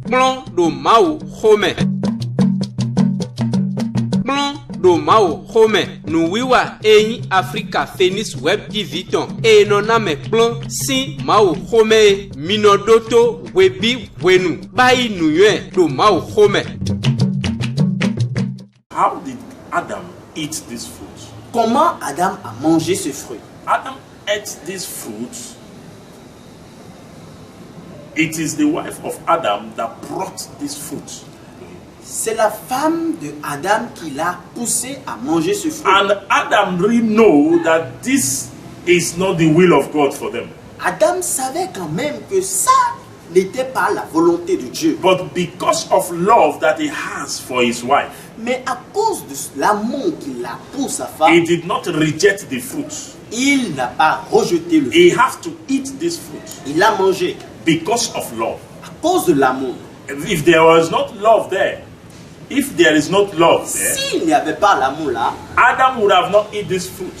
Plan do mau home. Plan do mau home. Nou wiwa eyi Africa Phoenix Web TV ton. E noname plan si mau home. Minodoto webi wenu. Bayi nuye do mau home. How did Adam eat this fruit? Comment Adam a mangé ce fruit? Adam ate this fruit. It is the wife of Adam that brought this fruit. C'est la femme de Adam qui l'a poussé à manger ce fruit. And Adam really know that this is not the will of God for them. Adam savait quand même que ça n'était pas la volonté de Dieu. But because of love that he has for his wife, Mais à cause de l'amour qu'il a pour sa femme, he did not reject the fruit. il n'a pas rejeté le He fruit. has to eat this fruit Il l'a mangé because of love. à cause de l'amour. If there was not love there, if there is not love there, S'il n'y avait pas l'amour là, Adam would have not eaten this fruit.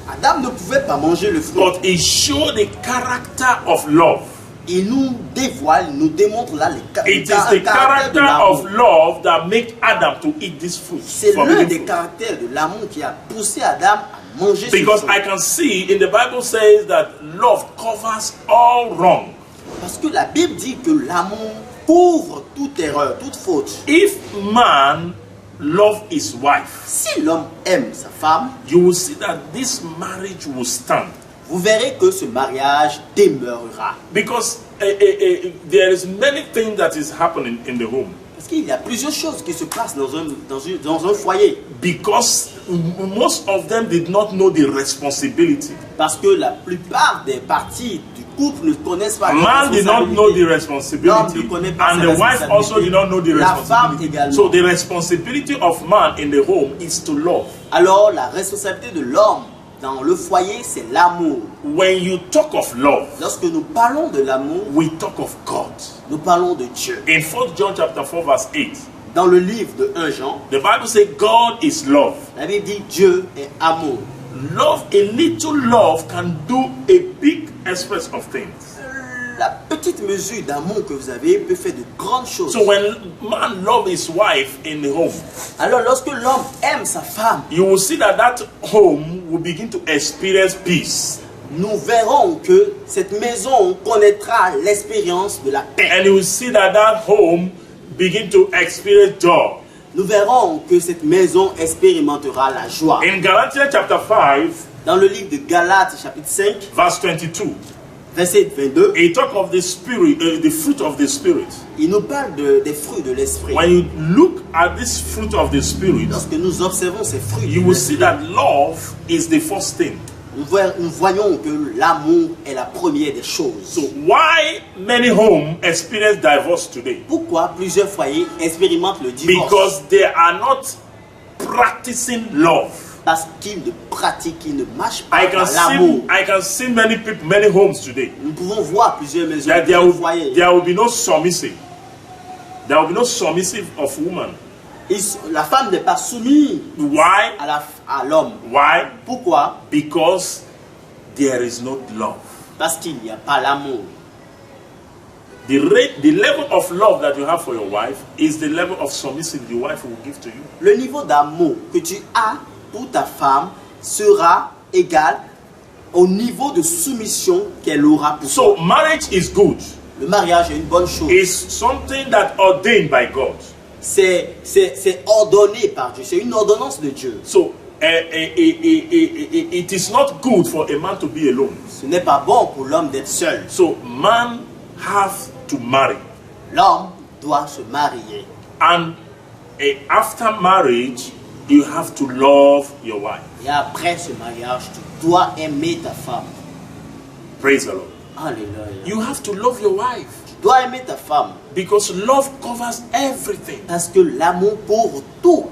Adam ne pouvait pas manger le fruit. But he showed the character of love. Il nous dévoile, il nous démontre là It is le the caractère de character of l'amour. love that make Adam to eat this fruit. C'est l'un forbidden des fruit. caractères de l'amour qui a poussé Adam à manger ce Because fruit. I can see in the Bible says that love covers all wrong. Parce que la Bible dit que l'amour couvre toute erreur, toute faute. If man love his wife, Si l'homme aime sa femme, you will see that this marriage will stand. vous verrez que ce mariage demeurera. Because there is many things that is happening in the home. Parce qu'il y a plusieurs choses qui se passent dans un foyer. Because most of them did not know the responsibility. Parce que la plupart des parties du couple ne connaissent pas Man did not know the responsibility, L'homme ne connaît pas and ses the wife also responsabilités. did not know the La femme responsibility. également. So the responsibility of man in the home is to love. Alors la responsabilité de l'homme dans le foyer, c'est l'amour. When you talk of love, Lorsque nous parlons de l'amour, we talk of God. nous parlons de Dieu. In 1 John chapter 4 verse 8, Dans le livre de 1 Jean, the Bible says God is love. la Bible dit Dieu est amour. Love, a little love can do a big express of things. La petite mesure d'amour que vous avez peut faire de grandes choses. So when man love his wife in the home, Alors lorsque l'homme aime sa femme, you will see that that home will begin to experience peace. nous verrons que cette maison connaîtra l'expérience de la paix. And you will see that that home begin to experience joy. Nous verrons que cette maison expérimentera la joie. In Galatians chapter 5, Dans le livre de Galates chapitre 5, verse 22, verset 22, he talk of the spirit, the fruit of the spirit. il nous parle des fruits de l'esprit. When you look at this fruit of the spirit, Lorsque nous observons ces fruits you de will see l'esprit, that love is the first thing. nous voyons que l'amour est la première des choses. So why many homes experience divorce today? Pourquoi plusieurs foyers expérimentent le divorce? Because they are not practicing love. Parce qu'ils ne pratiquent, ils ne marchent pas dans l'amour. I can see many people, many homes today. Nous pouvons voir plusieurs maisons, That plusieurs foyers. there will be no submissive. There will be no submissive of woman. La femme n'est pas soumise Why? à l'homme. Why? Pourquoi? Because there is no love. Parce qu'il n'y a pas l'amour. The level of love that you have for your wife is the level of submission the wife will give to you. Le niveau d'amour que tu as pour ta femme sera égal au niveau de soumission qu'elle aura pour toi. So marriage is good. Le mariage est une bonne chose. It's something that ordained by God. C'est ordonné par Dieu. C'est une ordonnance de Dieu. So it is not good for a man to be alone. Ce n'est pas bon pour l'homme d'être seul. So man have to marry. L'homme doit se marier. And after marriage, you have to love your wife. Et après ce mariage, tu dois aimer ta femme. Praise the Lord. Alléluia. You have to love your wife. Tu dois aimer ta femme. Because love covers everything. Parce que l'amour couvre tout.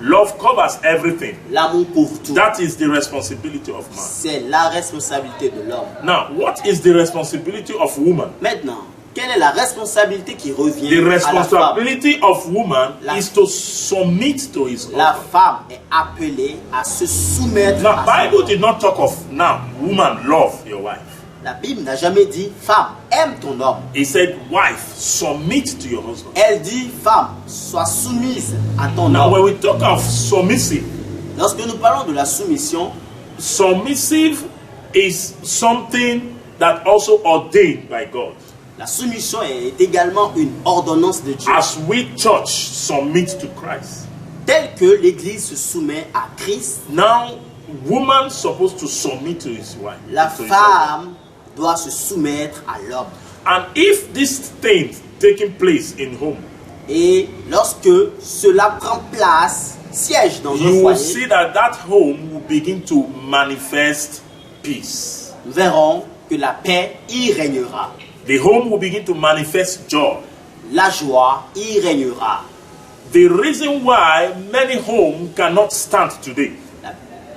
Love covers everything. L'amour couvre tout. That is the responsibility of man. C'est la responsabilité de l'homme. Now, what is the responsibility of woman? Maintenant, quelle est la responsabilité qui revient The à la femme? responsibility of woman is to submit to his La husband. femme est appelée à se soumettre Now, à son Bible homme. did not talk of now, woman, love your wife. La Bible n'a jamais dit femme, aime ton homme. He said, wife, submit to your husband. Elle dit femme, sois soumise à ton Now, homme. when we talk of submissive, Lorsque nous parlons de la soumission, submissive is something that also ordained by God. la soumission est également une ordonnance de Dieu. As we church submit to Christ. Tel que l'Église se soumet à Christ, Now, woman supposed to submit to his wife. la to his husband. femme doit se soumettre à l'homme. And if this thing taking place in home, Et lorsque cela prend place, siège dans un you will foyer, see that that home will begin to manifest peace. nous verrons que la paix y régnera. The home will begin to manifest joy. La joie y régnera. The reason why many homes cannot stand today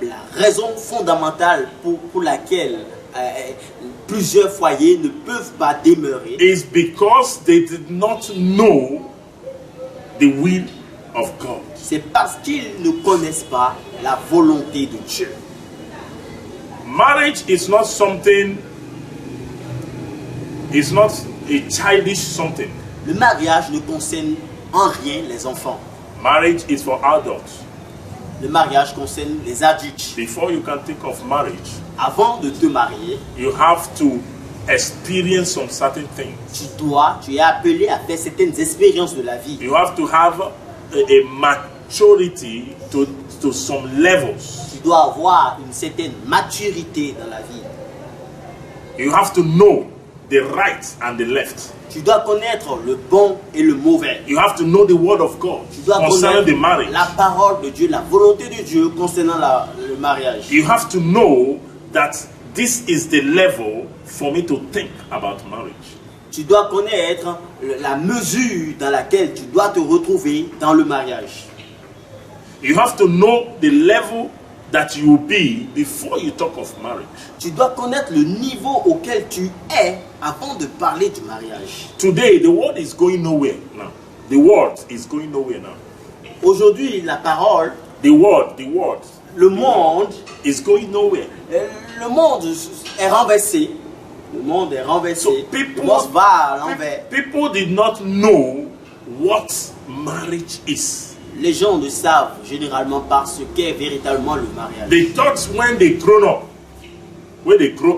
La raison fondamentale pour laquelle plusieurs foyers ne peuvent pas demeurer, is because they did not know the will of God. c'est parce qu'ils ne connaissent pas la volonté de Dieu. Marriage is not something, it's not a childish something. Le mariage ne concerne en rien les enfants. Marriage is for adults. Le mariage concerne les adultes. Before you can think of marriage, Avant de te marier, you have to experience some certain things. tu es appelé à faire certaines expériences de la vie. You have to have a maturity to some levels. Tu dois avoir une certaine maturité dans la vie. You have to know the right and the left. Tu dois connaître le bon et le mauvais. You have to know the word of God Tu dois concerning the connaître marriage. la parole de Dieu, la volonté de Dieu concernant le mariage. You have to know that this is the level for me to think about marriage. Tu dois connaître la mesure dans laquelle tu dois te retrouver dans le mariage. You have to know the level that you will be before you talk of marriage. Tu dois connaître le niveau auquel tu es avant de parler du mariage. Today, the world is going nowhere now. The world is going nowhere now. Aujourd'hui, la parole, The world le monde is going nowhere. Le monde est renversé. Le monde est renversé. So people- Le monde va à l'envers. People did not know what marriage is. Les gens ne savent généralement pas ce qu'est véritablement le mariage. They thought when they grow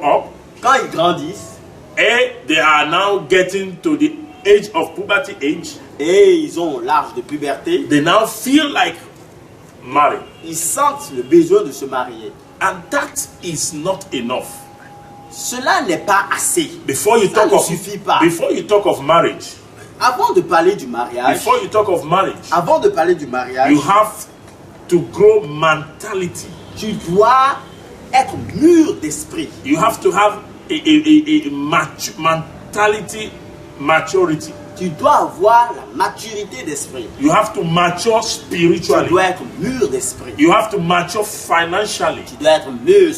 up, Quand ils grandissent they are now getting to the age of puberty age, et ils ont l'âge de puberté, they now feel like marrying. ils sentent le besoin de se marier. And that is not enough. Cela n'est pas assez. Before you Ça talk ne of suffit pas. marriage, Avant de parler du mariage, avant de parler du mariage, you have to grow mentality. tu dois être mûr d'esprit. You have to have a mentality maturity. Tu dois avoir la maturité d'esprit. You have to mature Tu spiritually. dois être mûr d'esprit. You have to mature financially. Tu dois être mûr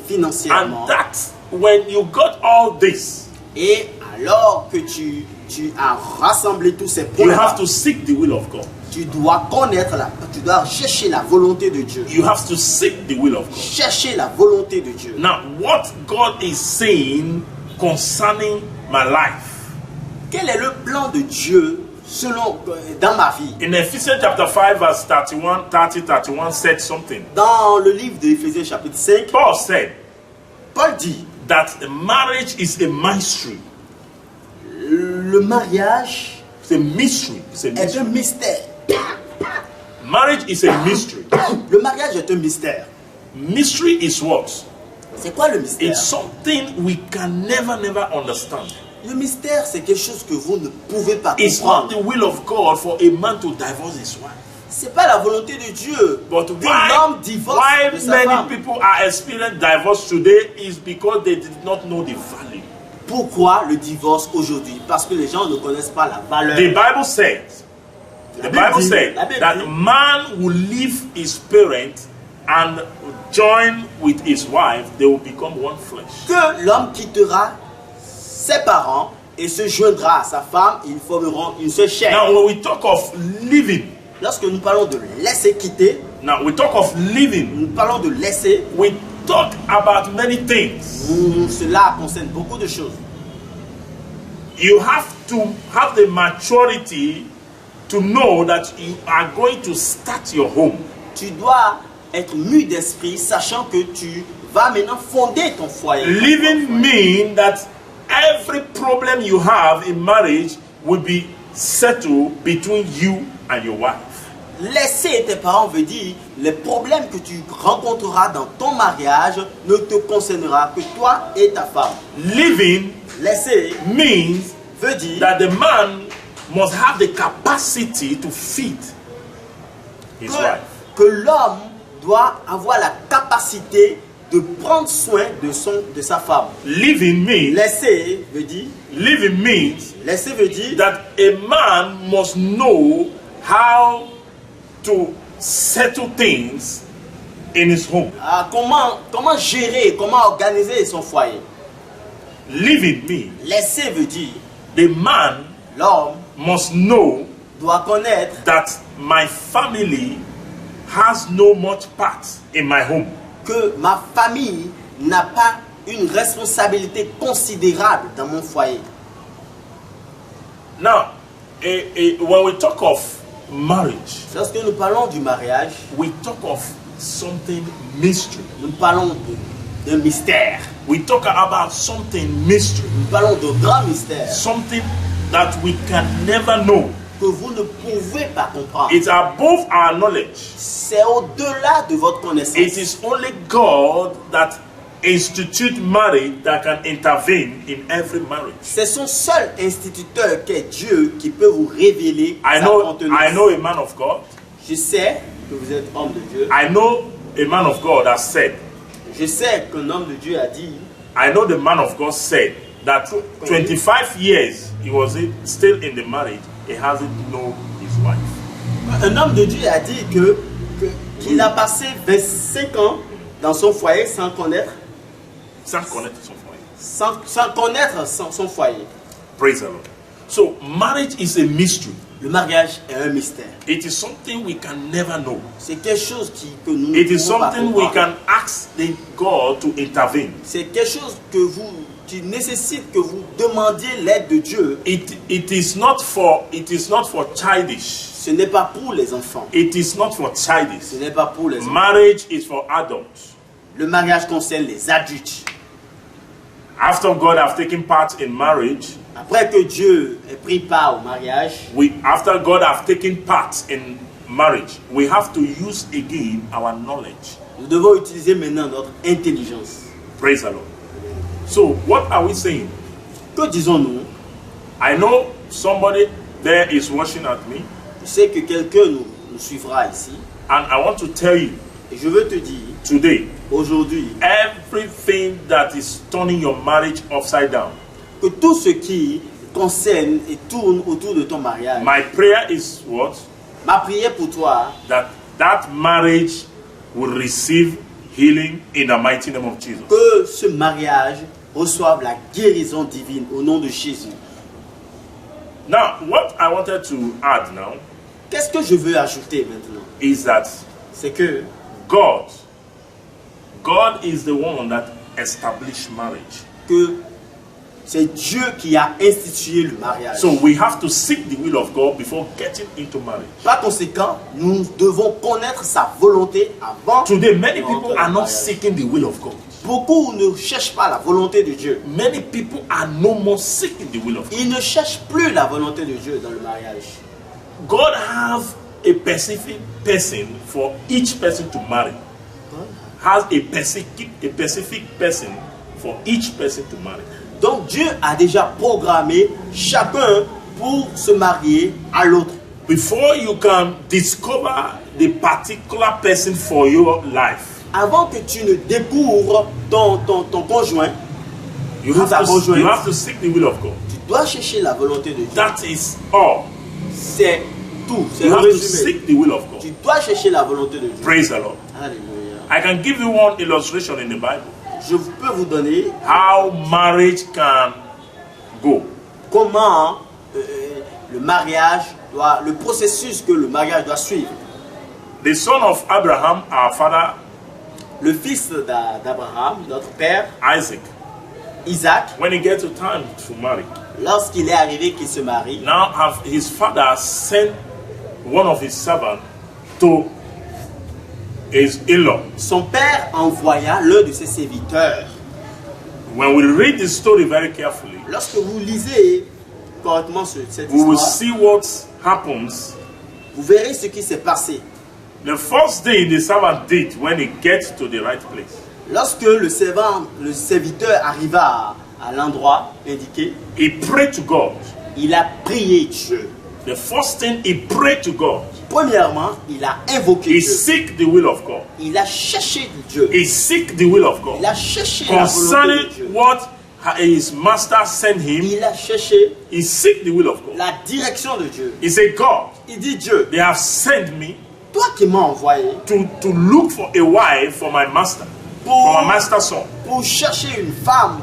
financièrement. And that, when you got all this, Et alors que tu as rassemblé tous ces you points, have to seek the will of God. tu dois connaître, tu dois chercher la volonté de Dieu. You have to seek the will of God. Chercher la volonté de Dieu. Now, what God is saying concerning my life, Quel est le plan de Dieu dans ma vie? in Ephesians chapter 5 verse 31 said something. Dans le livre d'Éphésiens chapitre 5, Paul said Paul dit, that marriage is a mystery. le mariage It's a mystery. It's a est mystery. un mystère. Marriage is a mystery. Le mariage est un mystère. Mystery is what? C'est quoi le mystère? It's something we can never understand. Le mystère, c'est quelque chose que vous ne pouvez pas It's not the comprendre. will of God for a man to divorce his wife. C'est pas la volonté de Dieu. But Que l'homme divorce de sa many femme. people are experiencing divorce today is because they did not know the value. Pourquoi le divorce aujourd'hui? Parce que les gens ne connaissent pas la valeur. The Bible says, La Bible dit that man will leave his parents and join with his wife, they will become one flesh. que l'homme quittera ses parents et se joindra à sa femme, ils formeront une seule chair. Now, when we talk of living, Lorsque nous parlons de laisser quitter, now we talk of living nous parlons de laisser, with talk about many things. Cela concerne beaucoup de choses. You have to have the maturity to know that you are going to start your home. Tu dois être mu d'esprit, sachant que tu vas maintenant fonder ton foyer. Living means that every problem you have in marriage will be settled between you and your wife. Laisser tes parents veut dire les problèmes que tu rencontreras dans ton mariage ne te concernera que toi et ta femme. Living Laisser means veut dire that the man must have the capacity to feed his wife. que l'homme doit avoir la capacité de prendre soin de sa femme. Living means Laisser veut dire that a man must know how to settle things in his home. Comment gérer, comment organiser son foyer. Living means Laisser veut dire the man l'homme must know doit connaître that my family has no much part in my home. que ma famille n'a pas une responsabilité considérable dans mon foyer. Now, when we talk of marriage, Lorsque nous parlons du mariage, we talk of something mystery. nous parlons d'un mystère. We talk about something mystery, Nous parlons de grand mystère something that we can never know. que vous ne pouvez pas comprendre. It's above our knowledge. C'est au-delà de votre connaissance. It is only God that institute marriage that can intervene in every marriage. C'est son seul instituteur qu'est Dieu qui peut vous révéler I sa know contenance. a man of God. Je sais que vous êtes homme de Dieu. I know a man of God has said. Je sais qu'un homme de Dieu a dit. I know the man of God said that 25 years he was still in the marriage. He hasn't known his wife. Un homme de Dieu a dit qu'il a passé 25 ans dans son foyer sans connaître Sans connaître son foyer. sans connaître son foyer. Praise the Lord. So marriage is a mystery. Le mariage est un mystère. It is something we can never know. C'est quelque chose que nous ne It is pouvons pas something we comprendre. can ask God to intervene. C'est quelque chose qui nécessite que vous demandiez l'aide de Dieu. It is not for childish. Ce n'est pas pour les enfants. It is not for Ce childish. n'est pas pour les enfants. Marriage is for adults. Le mariage concerne les adultes. After God have taken part in marriage, Après que Dieu ait pris part au mariage, after God have taken part in marriage, we have to use again our knowledge. nous devons utiliser maintenant notre intelligence. Praise the Lord. So what are we saying? Que disons-nous? I know somebody there is watching at me, Je sais que quelqu'un nous suivra ici. and I want to tell you Et je veux te dire, today, aujourd'hui, everything that is turning your marriage upside down, que tout ce qui concerne et tourne autour de ton mariage, my prayer is what? ma prière pour toi, That marriage will receive healing in the mighty name of Jesus. que ce mariage reçoive la guérison divine au nom de Jésus. Now, what I wanted to add now Qu'est-ce que je veux ajouter maintenant? is that C'est que God is the one that established marriage. c'est Dieu qui a institué le mariage. So we have to seek the will of God before getting into marriage. Par conséquent, nous devons connaître sa volonté avant. Today, many people d'entrer are dans le not mariage. seeking the will of God. Beaucoup ne cherchent pas la volonté de Dieu. Many people are no more seeking the will of God. Ils ne cherchent plus la volonté de Dieu dans le mariage. God have a specific person for each person to marry. Has a specific person for each person to marry. Donc Dieu a déjà programmé chacun pour se marier à l'autre. Before you can discover the particular person for your life, Avant que tu ne découvres ton conjoint, you have to seek the will of God. tu dois chercher la volonté de Dieu. That is all. C'est tout. C'est You le have to résumé. seek the will of God. Tu dois chercher la volonté de Dieu. Praise the Lord. Alléluia. I can give you one illustration in the Bible. Je peux vous donner How marriage can go. comment le processus que le mariage doit suivre. The son of Abraham, our father, le fils d'Abraham, notre père, Isaac, Isaac, when he gets to time to marry, lorsqu'il est arrivé qu'il se marie, now his father sent one of his servants to his in-law. son père envoya l'un de ses serviteurs. When we read this story very carefully, Lorsque vous lisez correctement cette we will histoire, see what happens. vous verrez ce qui s'est passé. The first thing the servant did when he gets to the right place, Lorsque le serviteur arriva à l'endroit indiqué, he prayed to God. il a prié Dieu. The first thing he prayed to God, Premièrement, il a invoqué he Dieu. seek the will of God. Il a cherché Dieu. He seek the will of Il God a cherché la volonté de concerning Dieu. what his master sent him. Il a cherché He seek the will of God. la direction de Dieu. He said, God, Il dit Dieu, they have sent me toi qui m'as envoyé to look for a wife for my master, for my master's son. pour chercher une femme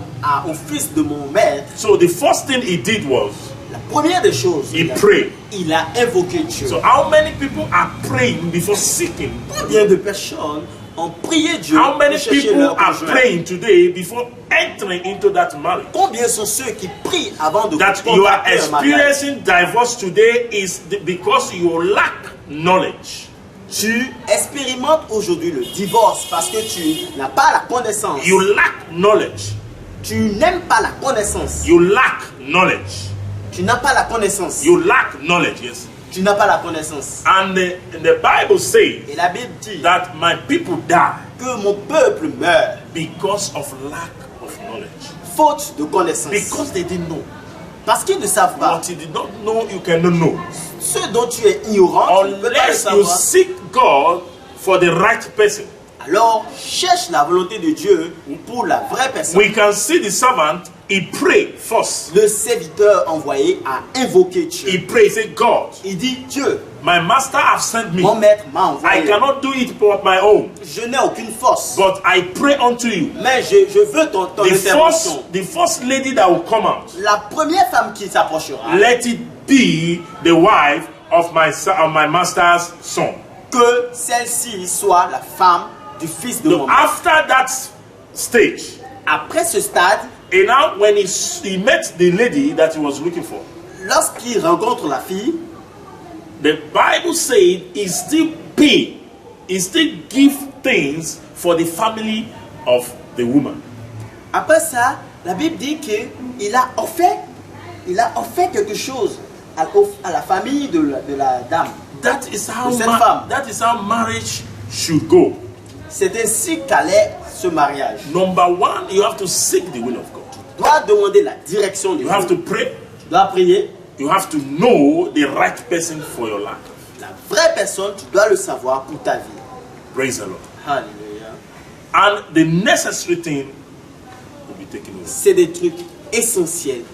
au fils de mon maître, So the first thing he did was la première des choses, he prayed. il a invoqué Dieu. So how many people are praying before seeking? Combien de personnes ont prié Dieu How pour many chercher people leur are conjoint? praying today before entering into that marriage? Combien sont ceux qui prient avant de That you are contracter un mariage? experiencing divorce today is because you lack knowledge. Tu expérimentes aujourd'hui le divorce parce que tu n'as pas la connaissance. You lack knowledge. Tu n'aimes pas la connaissance. You lack knowledge. Tu n'as pas la connaissance. You lack knowledge, yes. Tu n'as pas la connaissance. And the Bible says Et la Bible dit that my people die que mon peuple meurt because of lack of knowledge. faute de connaissance. Because they didn't know. Parce qu'ils ne savent pas. What you did not know, you cannot know. Ce dont tu es ignorant, tu ne peux pas le Unless you savoir. seek God for the right person. Alors, cherche la volonté de Dieu pour la vraie personne. We can see the servant, he prayed first. Le serviteur envoyé a invoqué Dieu. He prayed, he said, God, Il dit, Dieu, my master has sent me. mon maître m'a I envoyé. cannot do it for my own, Je n'ai aucune force. but I pray unto you. Mais je veux ton intervention. The first lady that will come out, La première femme qui s'approchera, let it be the wife of my master's son. que celle-ci soit la femme du fils de mon So maître. after that stage, Après ce stade, and now when he met the lady that he was looking for, lorsqu'il rencontre la fille, the Bible said he still pay, he still give things for the family of the woman. après ça, la Bible dit qu'il a offert quelque chose à la famille de la dame. That is how cette femme. that is how marriage should go. C'est ainsi qu'allait ce mariage. Number one, you have to seek the will of God. Tu dois demander la direction de You have Dieu. to pray. Tu dois prier. You have to know the right person for your life. La vraie personne, tu dois le savoir pour ta vie. Praise the Lord. Alléluia. And the necessary thing will be taken over. C'est des trucs essentiels.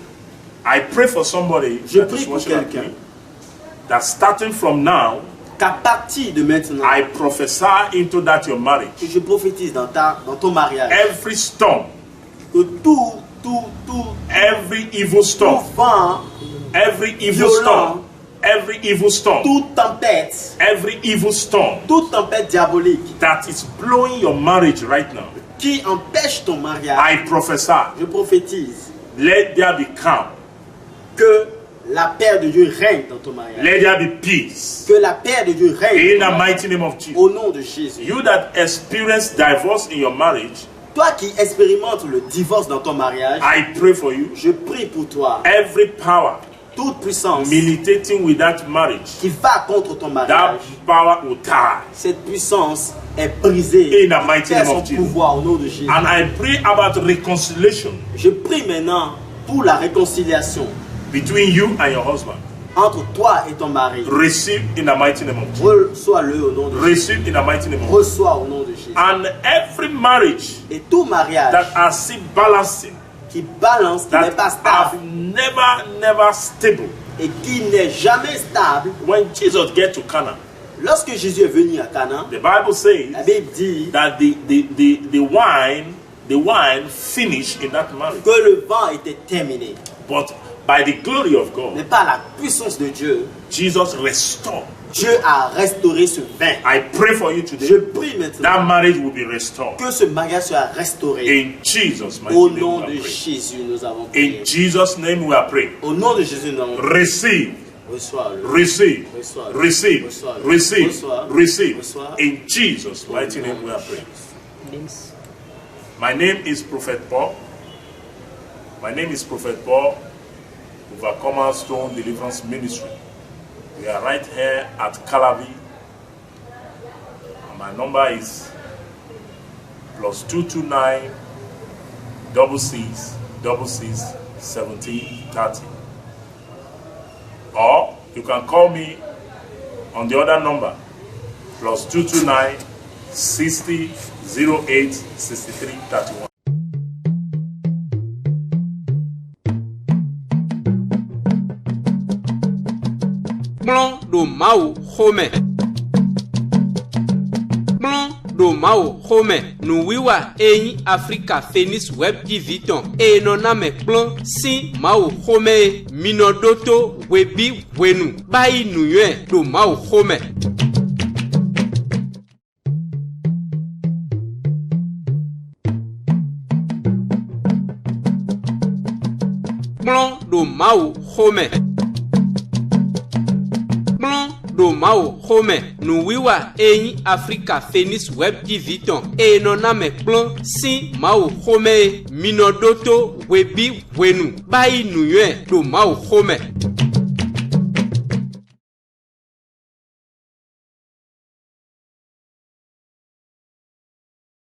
I pray for somebody Je that prie is pour watching at quelqu'un. me, that starting from now, Qu'à partir de maintenant, I prophesy into that your marriage. que je prophétise dans ton mariage, Every storm, que tout every evil storm, vent, every evil violent, storm, every evil storm, toute tempête, every evil storm toute tempête diabolique that is blowing your marriage right now, qui empêche ton mariage, I prophesy, je prophétise let there be calm, que la paix de Dieu règne dans ton mariage. let there be peace, Que la paix de Dieu règne in dans the ton mighty name of Jesus. au nom de Jésus. You that experience divorce in your marriage, Toi qui expérimentes le divorce dans ton mariage, I pray for you. je prie pour toi. Every power Toute puissance militating with that marriage, qui va contre ton that mariage, power will die cette puissance est brisée. in the mighty Perd name son of Jesus. pouvoir au nom de Jésus. And I pray about reconciliation Je prie maintenant pour la réconciliation between you and your husband. entre toi et ton mari. Receive in the mighty name of Jesus. Reçois-le au nom de Jésus. Receive in the mighty name of Jesus. Reçois au nom de Jésus. And every marriage Et tout mariage that are still balancing, qui balance, qui n'est that pas are stable never stable. et qui n'est jamais stable, When Jesus get to Cana, lorsque Jésus est venu à Canaan, the Bible says la Bible dit that the wine finished in that marriage. que le vent était terminé. But by the glory of God, mais par la puissance de Dieu, Jesus restored. Dieu a restauré ce vin. I pray for you Je today. prie maintenant That marriage will be restored. que ce mariage soit restauré. In Jesus' mighty Au name, nom we de are praying. Jésus, nous avons prié. In Jesus' name, we are praying. Au nom de Jésus, nous avons prié. Receive. Reçois-le. Receive, Reçois-le. receive, Reçois-le. receive, Reçois-le. receive. Reçois-le. In Jesus' mighty name we are praying. My name is Prophet Paul. My name is Prophet Paul, Overcomer Stone Deliverance Ministry. We are right here at Calavi. And my number is +229 66 70 30. Or you can call me on the other number, +229 60 08 63 31. Kplɔn ɖo Mawu xɔme. Kplɔn ɖo Mawu xɔme. Nuwiwa enyi Africa Phoenix Web TV tɔn. Enɔname kplɔn si Mawu xɔme. Minodoto webi wenu. Bayi nuyɔe ɖo Mawu xɔme. Kplɔn ɖo Mawu xɔme. Kplɔn ɖo Mawu xɔme. Nuwiwa enyi Africa Phoenix Web TV tɔn. Enɔname kplɔn si Mawu xɔme. Minodoto webi wenu. Bayi nuyɔe ɖo Mawu xɔme.